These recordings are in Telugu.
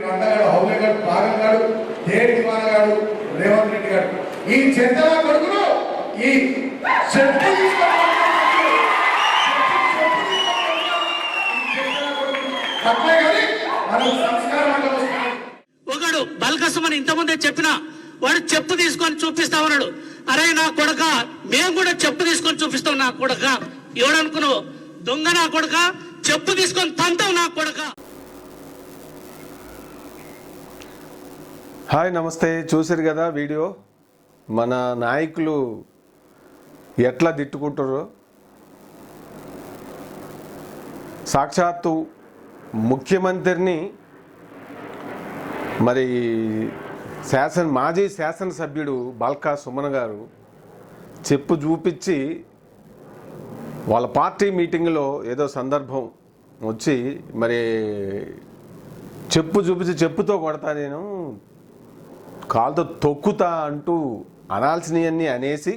రండగాడు హౌలగాడు బాగంగాడు దేడి దివానగాడు రేవంత్ రెడ్డి గారు ఈ చెత్తల కొడుకును ఈ ఒకడు బల్కసమని ఇంతకుముందే చెప్పిన వాడు చెప్పు తీసుకొని చూపిస్తా ఉన్నాడు. అరే నా కొడక, మేము కూడా చెప్పు తీసుకొని చూపిస్తాం నా కొడక. ఎవడనుకున్నావు దొంగ నా కొడక, చెప్పు తీసుకొని తంతావు నా కొడక. హాయ్ నమస్తే, చూసారు కదా వీడియో. మన నాయకులు ఎట్లా తిట్టుకుంటారో. సాక్షాత్తు ముఖ్యమంత్రిని మరి మాజీ శాసనసభ్యుడు బల్కా సుమన్ గారు చెప్పు చూపించి వాళ్ళ పార్టీ మీటింగ్లో ఏదో సందర్భం వచ్చి మరి చెప్పు చూపించి చెప్పుతో కొడతా, నేను కాలుతో తొక్కుతా అంటూ అనాల్సినవన్నీ అనేసి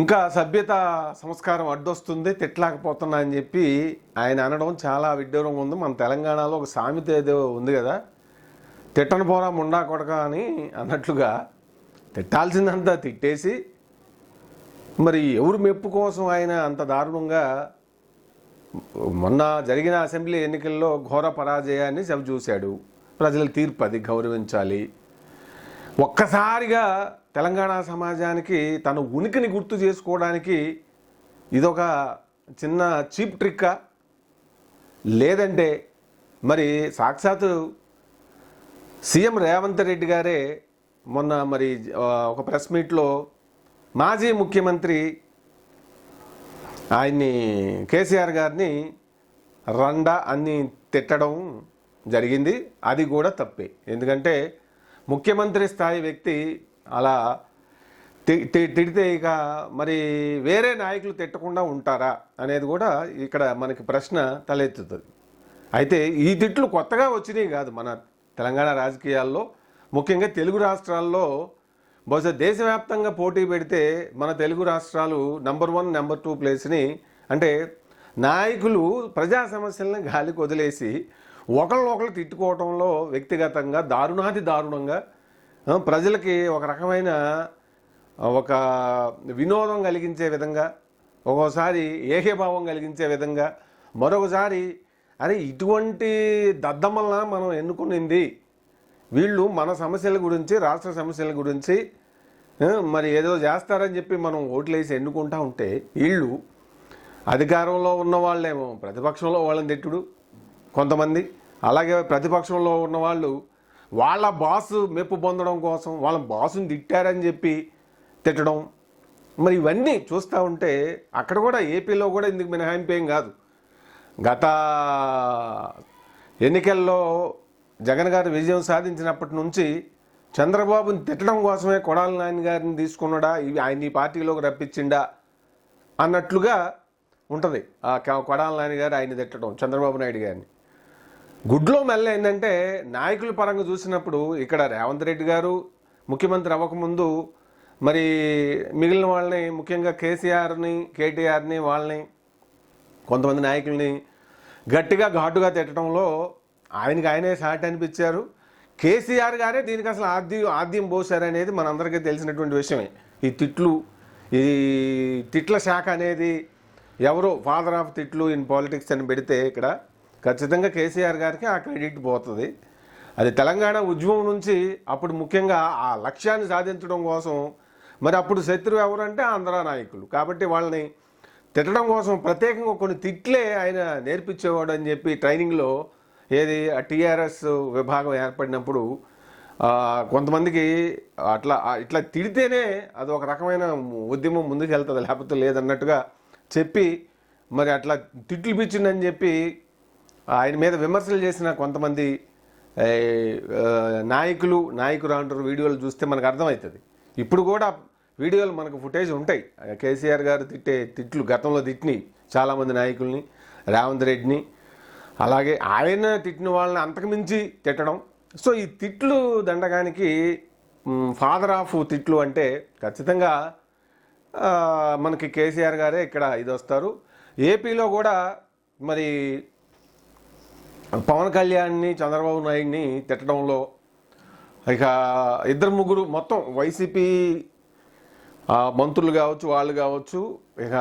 ఇంకా సభ్యత సంస్కారం అడ్డొస్తుంది, తిట్టలేకపోతున్నా అని చెప్పి ఆయన అనడం చాలా విడ్డూరంగా ఉంది. మన తెలంగాణలో ఒక సామెత ఏదో ఉంది కదా, తిట్టను పోరా ముండా కొడక అని అన్నట్లుగా తిట్టాల్సిందంతా తిట్టేసి మరి ఎవరు మెప్పు కోసం ఆయన అంత దారుణంగా మొన్న జరిగిన అసెంబ్లీ ఎన్నికల్లో ఘోర పరాజయాన్ని చూశాడు. ప్రజల తీర్పు అది గౌరవించాలి. ఒక్కసారిగా తెలంగాణ సమాజానికి తన ఉనికిని గుర్తు చేసుకోవడానికి ఇదొక చిన్న చీప్ ట్రిక్కా, లేదంటే మరి సాక్షాత్తు సీఎం రేవంత్ రెడ్డి గారే మొన్న మరి ఒక ప్రెస్ మీట్లో మాజీ ముఖ్యమంత్రి ఆయన్ని కేసీఆర్ గారిని రండా అని తిట్టడం జరిగింది. అది కూడా తప్పే. ఎందుకంటే ముఖ్యమంత్రి స్థాయి వ్యక్తి అలా తిడితే ఇక మరి వేరే నాయకులు తిట్టకుండా ఉంటారా అనేది కూడా ఇక్కడ మనకి ప్రశ్న తలెత్తుతుంది. అయితే ఈ తిట్లు కొత్తగా వచ్చినాయి కాదు మన తెలంగాణ రాజకీయాల్లో, ముఖ్యంగా తెలుగు రాష్ట్రాల్లో. బహుశా దేశవ్యాప్తంగా పోటీ పెడితే మన తెలుగు రాష్ట్రాలు నెంబర్ 1, నెంబర్ 2 ప్లేస్ని, అంటే నాయకులు ప్రజా సమస్యలను గాలికి వదిలేసి ఒకళ్ళు తిట్టుకోవడంలో వ్యక్తిగతంగా దారుణాది దారుణంగా ప్రజలకి ఒక రకమైన ఒక వినోదం కలిగించే విధంగా, ఒక్కోసారి ఏకీభావం కలిగించే విధంగా, మరొకసారి అరే ఇటువంటి దద్దమ్మల్లా మనం ఎన్నుకునింది, వీళ్ళు మన సమస్యల గురించి, రాష్ట్ర సమస్యల గురించి మరి ఏదో చేస్తారని చెప్పి మనం ఓట్లేసి ఎన్నుకుంటా ఉంటే వీళ్ళు అధికారంలో ఉన్న వాళ్ళేమో ప్రతిపక్షంలో వాళ్ళని తిట్టుడు కొంతమంది, అలాగే ప్రతిపక్షంలో ఉన్నవాళ్ళు వాళ్ళ బాసు మెప్పు పొందడం కోసం వాళ్ళ బాసుని తిట్టారని చెప్పి తిట్టడం. మరి ఇవన్నీ చూస్తూ ఉంటే అక్కడ కూడా ఏపీలో కూడా ఇందుకు మినహాయింపు ఏం కాదు. గత ఎన్నికల్లో జగన్ గారు విజయం సాధించినప్పటి నుంచి చంద్రబాబుని తిట్టడం కోసమే కొడాలి నాని గారిని తీసుకున్నాడా, ఇవి ఆయన ఈ పార్టీలోకి రప్పించిండా అన్నట్లుగా ఉంటుంది. ఆ కొడాలి నాని గారు ఆయన తిట్టడం చంద్రబాబు నాయుడు గారిని. గుడ్లో మెల్ల ఏంటంటే నాయకుల పరంగా చూసినప్పుడు ఇక్కడ రేవంత్ రెడ్డి గారు ముఖ్యమంత్రి అవ్వకముందు మరి మిగిలిన వాళ్ళని, ముఖ్యంగా కేసీఆర్ని, కేటీఆర్ని, వాళ్ళని కొంతమంది నాయకుల్ని గట్టిగా ఘాటుగా తిట్టడంలో ఆయనే సాటి అనిపించారు. కేసీఆర్ గారే దీనికి అసలు ఆద్యం పోసారనేది మనందరికీ తెలిసినటువంటి విషయమే. ఈ తిట్ల శాఖ అనేది ఎవరో ఫాదర్ ఆఫ్ తిట్లు ఇన్ పాలిటిక్స్ అని పెడితే ఇక్కడ ఖచ్చితంగా కేసీఆర్ గారికి ఆ క్రెడిట్ పోతుంది. అది తెలంగాణ ఉద్యమం నుంచి అప్పుడు ముఖ్యంగా ఆ లక్ష్యాన్ని సాధించడం కోసం మరి అప్పుడు శత్రువు ఎవరంటే ఆంధ్ర నాయకులు. కాబట్టి వాళ్ళని తిట్టడం కోసం ప్రత్యేకంగా కొన్ని తిట్లే ఆయన నేర్పించేవాడు అని చెప్పి ట్రైనింగ్లో ఏది టీఆర్ఎస్ విభాగం ఏర్పడినప్పుడు కొంతమందికి ఇట్లా తిడితేనే అది ఒక రకమైన ఉద్యమం ముందుకు వెళ్తుంది, లేకపోతే లేదన్నట్టుగా చెప్పి మరి అట్లా తిట్లు పిచ్చిందని చెప్పి ఆయన మీద విమర్శలు చేసిన కొంతమంది నాయకురాంటారు వీడియోలు చూస్తే మనకు అర్థమవుతుంది. ఇప్పుడు కూడా వీడియోలు మనకు ఫుటేజ్ ఉంటాయి. కేసీఆర్ గారు తిట్లు గతంలో తిట్టినాయి చాలామంది నాయకుల్ని, రేవంత్ రెడ్డిని, అలాగే ఆయన తిట్టిన వాళ్ళని అంతకుమించి తిట్టడం. సో ఈ తిట్లు దండగానికి ఫాదర్ ఆఫ్ తిట్లు అంటే ఖచ్చితంగా మనకి కేసీఆర్ గారే ఇక్కడ ఇది వస్తారు. ఏపీలో కూడా మరి పవన్ కళ్యాణ్ని చంద్రబాబు నాయుడిని తిట్టడంలో ఇక ఇద్దరు ముగ్గురు మొత్తం వైసీపీ మంత్రులు కావచ్చు వాళ్ళు కావచ్చు ఇక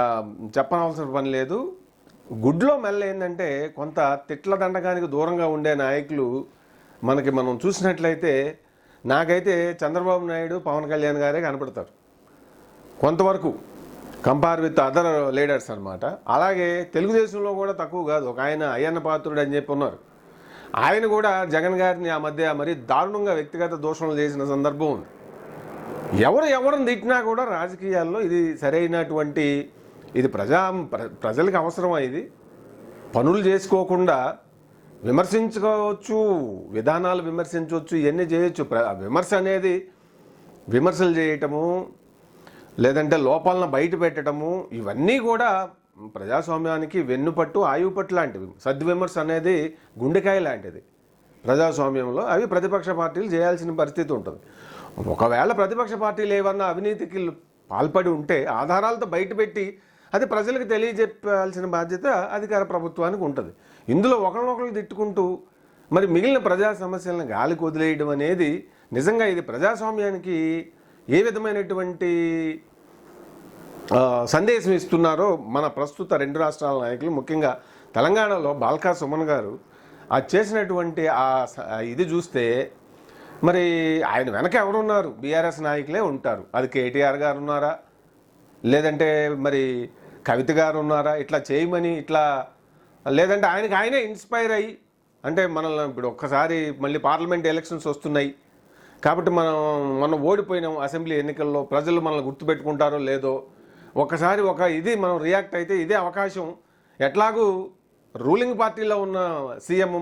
చెప్పనవసరం పని లేదు. గుడ్లో మెల్ల ఏంటంటే కొంత తిట్ల దండకానికి దూరంగా ఉండే నాయకులు మనం చూసినట్లయితే నాకైతే చంద్రబాబు నాయుడు పవన్ కళ్యాణ్ గారే కనపడతారు కొంతవరకు కంపేర్ విత్ అదర్ లీడర్స్ అనమాట. అలాగే తెలుగుదేశంలో కూడా తక్కువ కాదు, ఒక ఆయన అయ్యన్న పాత్రుడు అని చెప్పి ఉన్నారు. ఆయన కూడా జగన్ గారిని ఆ మధ్య మరీ దారుణంగా వ్యక్తిగత దూషణలు చేసిన సందర్భం ఉంది. ఎవరిని తిట్టినా కూడా రాజకీయాల్లో ఇది సరైనటువంటి ఇది ప్రజలకు అవసరమా? ఇది పనులు చేసుకోకుండా విమర్శించుకోవచ్చు, విధానాలు విమర్శించవచ్చు, ఇవన్నీ చేయొచ్చు. విమర్శ అనేది విమర్శలు చేయటము లేదంటే లోపాలను బయట పెట్టడము ఇవన్నీ కూడా ప్రజాస్వామ్యానికి వెన్నుపట్టు ఆయువుపట్టు లాంటివి. సద్విమర్శ అనేది గుండెకాయ లాంటిది ప్రజాస్వామ్యంలో. అవి ప్రతిపక్ష పార్టీలు చేయాల్సిన పరిస్థితి ఉంటుంది. ఒకవేళ ప్రతిపక్ష పార్టీలు ఏమన్నా అవినీతికి పాల్పడి ఉంటే ఆధారాలతో బయటపెట్టి అది ప్రజలకు తెలియజెప్పాల్సిన బాధ్యత అధికార ప్రభుత్వానికి ఉంటుంది. ఇందులో ఒకరినొకరు తిట్టుకుంటూ మరి మిగిలిన ప్రజా సమస్యలను గాలికి వదిలేయడం అనేది నిజంగా ఇది ప్రజాస్వామ్యానికి ఏ విధమైనటువంటి సందేశం ఇస్తున్నారో మన ప్రస్తుత రెండు రాష్ట్రాల నాయకులు, ముఖ్యంగా తెలంగాణలో బాల్కా సుమన్ గారు అది చేసినటువంటి ఇది చూస్తే మరి ఆయన వెనక ఎవరున్నారు? బీఆర్ఎస్ నాయకులే ఉంటారు. అది కేటీఆర్ గారు ఉన్నారా, లేదంటే మరి కవిత గారు ఉన్నారా ఇట్లా చేయమని, ఇట్లా లేదంటే ఆయనే ఇన్స్పైర్ అయ్యి అంటే మనల్ని ఇప్పుడు ఒక్కసారి మళ్ళీ పార్లమెంట్ ఎలక్షన్స్ వస్తున్నాయి కాబట్టి మనం ఓడిపోయినాం అసెంబ్లీ ఎన్నికల్లో, ప్రజలు మనల్ని గుర్తుపెట్టుకుంటారో లేదో ఒక్కసారి ఇది మనం రియాక్ట్ అయితే ఇదే అవకాశం. ఎట్లాగూ రూలింగ్ పార్టీలో ఉన్న సీఎం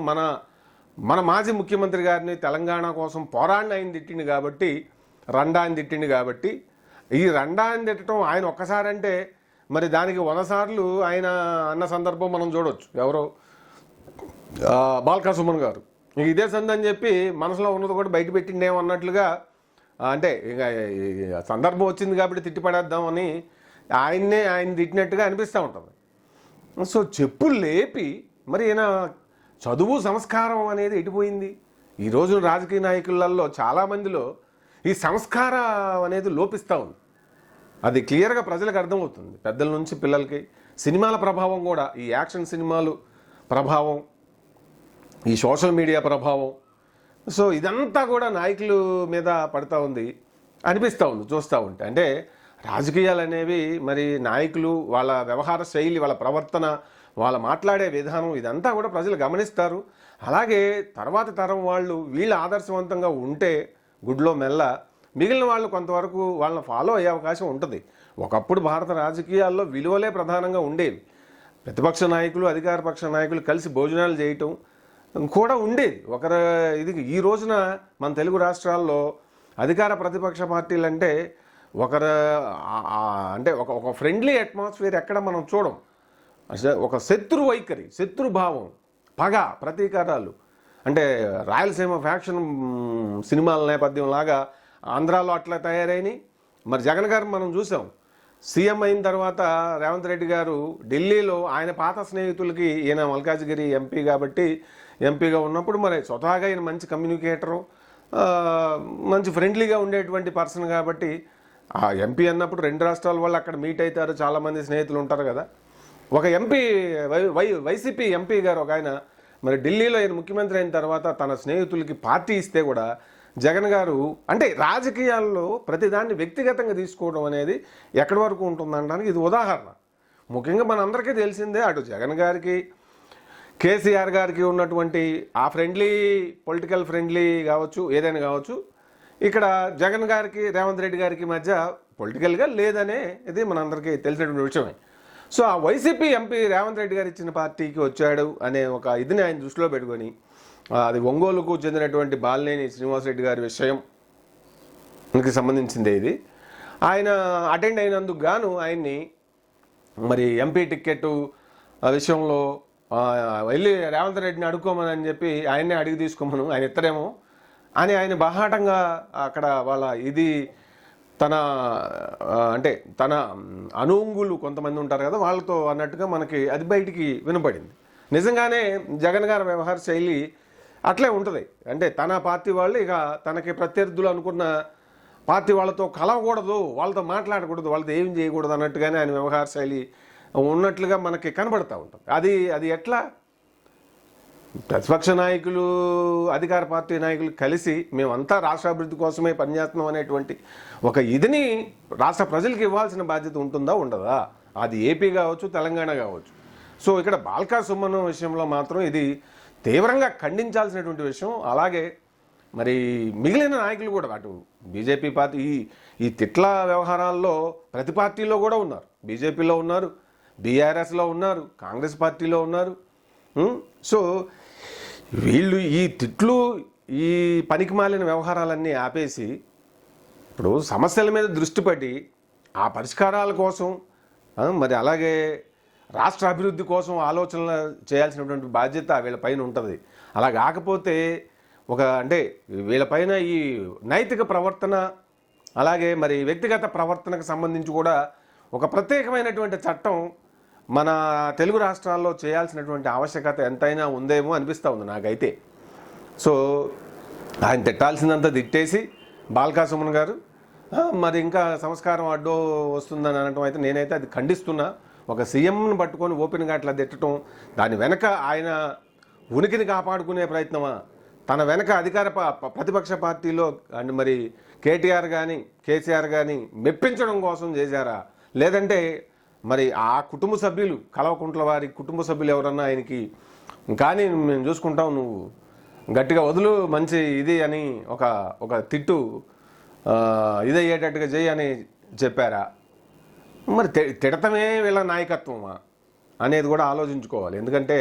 మన మాజీ ముఖ్యమంత్రి గారిని తెలంగాణ కోసం పోరాడిని ఆయన తిట్టింది కాబట్టి, రండాన్ని తిట్టింది కాబట్టి, ఈ రండాన్ని తిట్టడం ఆయన ఒక్కసారి అంటే మరి దానికి 100 సార్లు ఆయన అన్న సందర్భం మనం చూడవచ్చు. ఎవరో బాల్కా సుమన్ గారు ఇదే సందని చెప్పి మనసులో ఉన్నది కూడా బయట పెట్టిండేమో అన్నట్లుగా, అంటే ఇక సందర్భం వచ్చింది కాబట్టి తిట్టిపడేద్దామని ఆయన తిట్టినట్టుగా అనిపిస్తూ ఉంటుంది. సో చెప్పులు లేపి మరి ఈయన చదువు సంస్కారం అనేది ఎటుపోయింది? ఈరోజు రాజకీయ నాయకులలో చాలామందిలో ఈ సంస్కారం అనేది లోపిస్తూ ఉంది. అది క్లియర్గా ప్రజలకు అర్థమవుతుంది, పెద్దల నుంచి పిల్లలకి. సినిమాల ప్రభావం కూడా, ఈ యాక్షన్ సినిమాలు ప్రభావం, ఈ సోషల్ మీడియా ప్రభావం, సో ఇదంతా కూడా నాయకుల మీద పడుతూ ఉంది అనిపిస్తూ ఉంది చూస్తూ ఉంటే. అంటే రాజకీయాలు అనేవి మరి నాయకులు వాళ్ళ వ్యవహార శైలి, వాళ్ళ ప్రవర్తన, వాళ్ళ మాట్లాడే విధానం ఇదంతా కూడా ప్రజలు గమనిస్తారు. అలాగే తర్వాత తరం వాళ్ళు వీళ్ళు ఆదర్శవంతంగా ఉంటే గుడ్లో మెల్ల మిగిలిన వాళ్ళు కొంతవరకు వాళ్ళని ఫాలో అయ్యే అవకాశం ఉంటుంది. ఒకప్పుడు భారత రాజకీయాల్లో విలువలే ప్రధానంగా ఉండేవి. ప్రతిపక్ష నాయకులు అధికార పక్ష నాయకులు కలిసి భోజనాలు చేయటం కూడా ఉండేది. ఇది ఈ రోజున మన తెలుగు రాష్ట్రాల్లో అధికార ప్రతిపక్ష పార్టీలు అంటే అంటే ఒక ఫ్రెండ్లీ అట్మాస్ఫియర్ ఎక్కడ మనం చూడం. ఒక శత్రు వైఖరి, శత్రుభావం, పగ, ప్రతీకారాలు. అంటే రాయలసీమ ఫ్యాక్షన్ సినిమాల నేపథ్యం లాగా ఆంధ్రాలో అట్లా తయారైనాయి. మరి జగన్ గారు మనం చూసాం, సీఎం అయిన తర్వాత రేవంత్ రెడ్డి గారు ఢిల్లీలో ఆయన పాత స్నేహితులకి, ఈయన మల్కాజ్గిరి ఎంపీ కాబట్టి ఎంపీగా ఉన్నప్పుడు మరి స్వతహాగా ఈయన మంచి కమ్యూనికేటరు, మంచి ఫ్రెండ్లీగా ఉండేటువంటి పర్సన్ కాబట్టి ఆ ఎంపీ అన్నప్పుడు రెండు రాష్ట్రాల వాళ్ళు అక్కడ మీట్ అవుతారు, చాలామంది స్నేహితులు ఉంటారు కదా. ఒక ఎంపీ వైసీపీ ఎంపీ గారు ఒక ఆయన మరి ఢిల్లీలో ఆయన ముఖ్యమంత్రి అయిన తర్వాత తన స్నేహితులకి పార్టీ ఇస్తే కూడా జగన్ గారు అంటే రాజకీయాల్లో ప్రతిదాన్ని వ్యక్తిగతంగా తీసుకోవడం అనేది ఎక్కడి వరకు ఉంటుందనడానికి ఇది ఉదాహరణ. ముఖ్యంగా మనందరికీ తెలిసిందే, అటు జగన్ గారికి కేసీఆర్ గారికి ఉన్నటువంటి ఆ పొలిటికల్ ఫ్రెండ్లీ కావచ్చు, ఏదైనా కావచ్చు, ఇక్కడ జగన్ గారికి రేవంత్ రెడ్డి గారికి మధ్య పొలిటికల్గా లేదనే ఇది మనందరికీ తెలిసినటువంటి విషయమే. సో ఆ వైసీపీ ఎంపీ రేవంత్ రెడ్డి గారు ఇచ్చిన పార్టీకి వచ్చాడు అనే ఒక ఇదిని ఆయన దృష్టిలో పెట్టుకొని, అది ఒంగోలుకు చెందినటువంటి బాలినేని శ్రీనివాసరెడ్డి గారి విషయంకి సంబంధించిందే ఇది. ఆయన అటెండ్ అయినందుకు గాను ఆయన్ని మరి ఎంపీ టికెట్ విషయంలో వెళ్ళి రేవంత్ రెడ్డిని అడుక్కోమని అని చెప్పి ఆయన్నే అడిగి తీసుకోమను, ఆయన ఇత్తరేమో అని ఆయన బాహాటంగా అక్కడ వాళ్ళ ఇది తన అనుంగులు కొంతమంది ఉంటారు కదా, వాళ్ళతో అన్నట్టుగా మనకి అది బయటికి వినపడింది. నిజంగానే జగన్ గారి వ్యవహార శైలి అట్లే ఉంటుంది. అంటే తన పార్టీ వాళ్ళు ఇక తనకి ప్రత్యర్థులు అనుకున్న పార్టీ వాళ్ళతో కలవకూడదు, వాళ్ళతో మాట్లాడకూడదు, వాళ్ళతో ఏం చేయకూడదు అన్నట్టుగానే ఆయన వ్యవహార శైలి ఉన్నట్లుగా మనకి కనబడుతూ ఉంటుంది. అది ఎట్లా ప్రతిపక్ష నాయకులు అధికార పార్టీ నాయకులు కలిసి మేమంతా రాష్ట్ర అభివృద్ధి కోసమే పనిచేస్తున్నాం అనేటువంటి ఒక ఇదిని రాష్ట్ర ప్రజలకు ఇవ్వాల్సిన బాధ్యత ఉంటుందా ఉండదా? అది ఏపీ కావచ్చు, తెలంగాణ కావచ్చు. సో ఇక్కడ బాల్కా సుమన్ విషయంలో మాత్రం ఇది తీవ్రంగా ఖండించాల్సినటువంటి విషయం. అలాగే మరి మిగిలిన నాయకులు కూడా అటు బీజేపీ పార్టీ ఈ తిట్ల వ్యవహారాల్లో ప్రతి పార్టీలో కూడా ఉన్నారు. బీజేపీలో ఉన్నారు, బీఆర్ఎస్లో ఉన్నారు, కాంగ్రెస్ పార్టీలో ఉన్నారు. సో వీళ్ళు ఈ తిట్లు ఈ పనికిమాలిన వ్యవహారాలన్నీ ఆపేసి ఇప్పుడు సమస్యల మీద దృష్టి పెట్టి ఆ పరిష్కారాల కోసం మరి అలాగే రాష్ట్ర అభివృద్ధి కోసం ఆలోచనలు చేయాల్సినటువంటి బాధ్యత వీళ్ళపైన ఉంటుంది. అలా కాకపోతే అంటే వీళ్ళపైన ఈ నైతిక ప్రవర్తన అలాగే మరి వ్యక్తిగత ప్రవర్తనకు సంబంధించి కూడా ఒక ప్రత్యేకమైనటువంటి చట్టం మన తెలుగు రాష్ట్రాల్లో చేయాల్సినటువంటి ఆవశ్యకత ఎంతైనా ఉందేమో అనిపిస్తూ ఉంది నాకైతే. సో ఆయన తిట్టాల్సిందంతా తిట్టేసి బాల్కా సుమన్ గారు మరి ఇంకా సంస్కారం అడ్డో వస్తుందని అనటం అయితే నేనైతే అది ఖండిస్తున్నా. ఒక సీఎంను పట్టుకొని ఓపెన్గా అట్లా తిట్టడం, దాని వెనక ఆయన ఉనికిని కాపాడుకునే ప్రయత్నమా, తన వెనక అధికార ప్రతిపక్ష పార్టీలో అండ్ మరి కేటీఆర్ కానీ కేసీఆర్ కానీ మెప్పించడం కోసం చేశారా, లేదంటే మరి ఆ కుటుంబ సభ్యులు కల్వకుంట్ల వారి కుటుంబ సభ్యులు ఎవరన్నా ఆయనకి కానీ మేము చూసుకుంటాం, నువ్వు గట్టిగా వదులు మంచి ఇది అని ఒక తిట్టు ఇదయ్యేటట్టుగా చేయి అని చెప్పారా? మరి తిడతమే వీళ్ళ నాయకత్వమా అనేది కూడా ఆలోచించుకోవాలి. ఎందుకంటే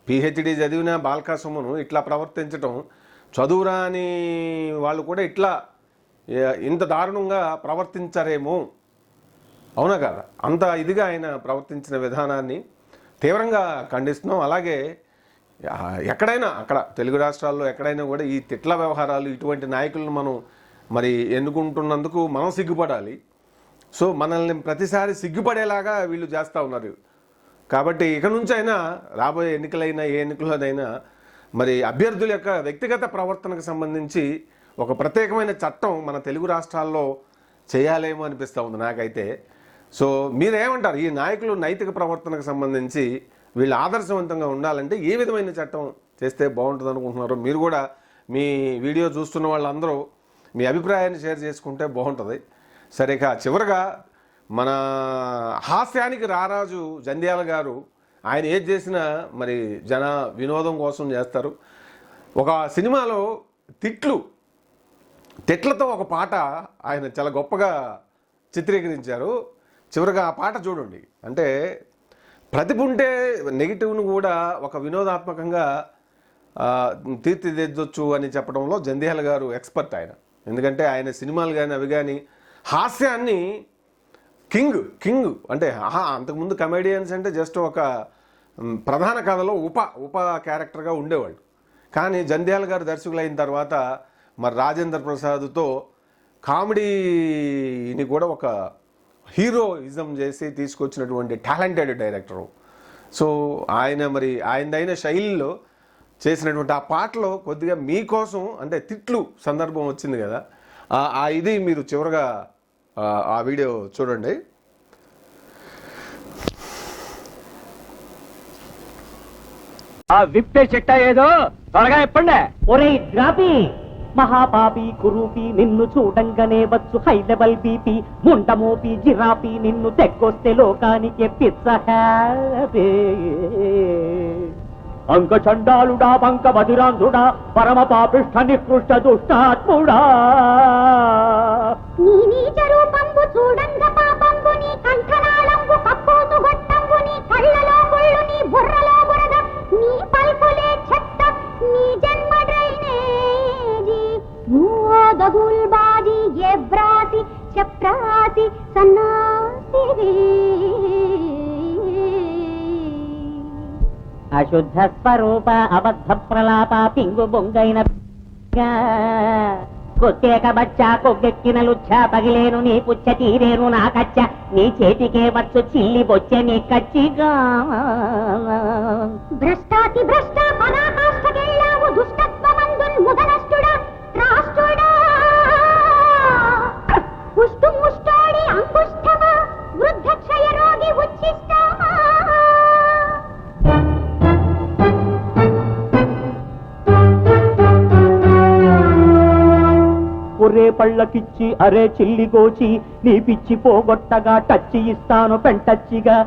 పిహెచ్డి చదివిన బాల్కా సుమన్ ఇట్లా ప్రవర్తించటం, చదువురాని వాళ్ళు కూడా ఇట్లా ఇంత దారుణంగా ప్రవర్తించరేమో, అవునా కదా? అంత ఇదిగా ఆయన ప్రవర్తించిన విధానాన్ని తీవ్రంగా ఖండిస్తున్నాం. అలాగే ఎక్కడైనా అక్కడ తెలుగు రాష్ట్రాల్లో ఎక్కడైనా కూడా ఈ తిట్ల వ్యవహారాలు ఇటువంటి నాయకులను మనం మరి ఎన్నుకుంటున్నందుకు మనం సిగ్గుపడాలి. సో మనల్ని ప్రతిసారి సిగ్గుపడేలాగా వీళ్ళు చేస్తూ ఉన్నారు. కాబట్టి ఇక నుంచి అయినా రాబోయే ఎన్నికలైనా ఏ ఎన్నికలైనా మరి అభ్యర్థుల యొక్క వ్యక్తిగత ప్రవర్తనకు సంబంధించి ఒక ప్రత్యేకమైన చట్టం మన తెలుగు రాష్ట్రాల్లో చేయాలేమో అనిపిస్తూ ఉంది నాకైతే. సో మీరేమంటారు? ఈ నాయకులు నైతిక ప్రవర్తనకు సంబంధించి వీళ్ళు ఆదర్శవంతంగా ఉండాలంటే ఏ విధమైన చట్టం చేస్తే బాగుంటుంది అనుకుంటున్నారు? మీరు కూడా మీ వీడియో చూస్తున్న వాళ్ళందరూ మీ అభిప్రాయాన్ని షేర్ చేసుకుంటే బాగుంటుంది. సరే, ఇక చివరగా మన హాస్యానికి రారాజు జంధ్యాల గారు ఆయన ఏది చేసినా మరి జన వినోదం కోసం చేస్తారు. ఒక సినిమాలో తిట్లతో ఒక పాట ఆయన చాలా గొప్పగా చిత్రీకరించారు. చివరిగా ఆ పాట చూడండి. అంటే ప్రతిభ ఉంటే నెగిటివ్ను కూడా ఒక వినోదాత్మకంగా తీర్చిదిద్దొచ్చు అని చెప్పడంలో జంధ్యాల గారు ఎక్స్పర్ట్ ఆయన. ఎందుకంటే ఆయన సినిమాలు కానీ అవి కానీ హాస్యాన్ని కింగ్ అంటే అంతకుముందు కమెడియన్స్ అంటే జస్ట్ ఒక ప్రధాన కథలో ఉప క్యారెక్టర్గా ఉండేవాళ్ళు. కానీ జంధ్యాల గారు దర్శకులు అయిన తర్వాత మరి రాజేంద్ర ప్రసాద్తో కామెడీని కూడా ఒక హీరోయిజం చేసి తీసుకొచ్చినటువంటి టాలెంటెడ్ డైరెక్టరు. సో ఆయన మరి ఆయనదైన శైలిలో చేసినటువంటి ఆ పాటలో కొద్దిగా మీకోసం అంటే తిట్లు సందర్భం వచ్చింది కదా, ఆ ఇది మీరు చివరగా ఆ వీడియో చూడండి. ఆ విప్పే చెట్ట ఏదో త్వరగా చెప్పండి. ఒరే ద్రాపి, మహాపాపి కురూపి నిన్ను చూడంగానే వచ్చు హై లెవెల్ బీపీ, ముండమోపి జిరాపి నిన్ను తెగ్గొస్తే లోకానికి పిచ్చ హ్యాపీ. అంక చండాలుడా పంక బధిరాంధుడా పరమ పాపిష్ఠ నికృష్ట దుష్టాత్ముడా, నీ నీచ రూపంబు చూడంగ పాపంబు, నీ కంఠనాళంబు కక్కోసు గొట్టంబు, నీ కళ్ళలో ముళ్ళు, నీ బుర్రలో బురద, నీ పల్పులే చెత్త, నీ జన్మ డ్రైనేజీ, నువ్వో దగుల్బాజీ ఎబ్రాసి చప్రాసి సన్నాసి. అశుద్ధ స్వరూప అబద్ధ ప్రలాప పింగు బొంగైన కొత్తేక బచ్చా కొగ్గెక్కిన లుచ్చా పగిలేను నీ పుచ్చ తీరేను నా కచ్చ నీ చేతికే వచ్చు చిల్లి బొచ్చే నీ కచ్చిగా భ్రష్టాతి భ్రష్ట పరాకాష్ఠకెళ్ళావు దుష్టత్వమందున్ ముదనష్టుడా రాష్ట్రుడా ముష్టు ముష్టాడి అంగుష్టమా వృద్ధ క్షయ రోగి ఉచ్చిష్టమా ఒరే పళ్ళకిచ్చి అరే చిల్లి గోచి నీ పిచ్చి పోగొట్టగా టచ్చి ఇస్తాను పెంటచ్చిగా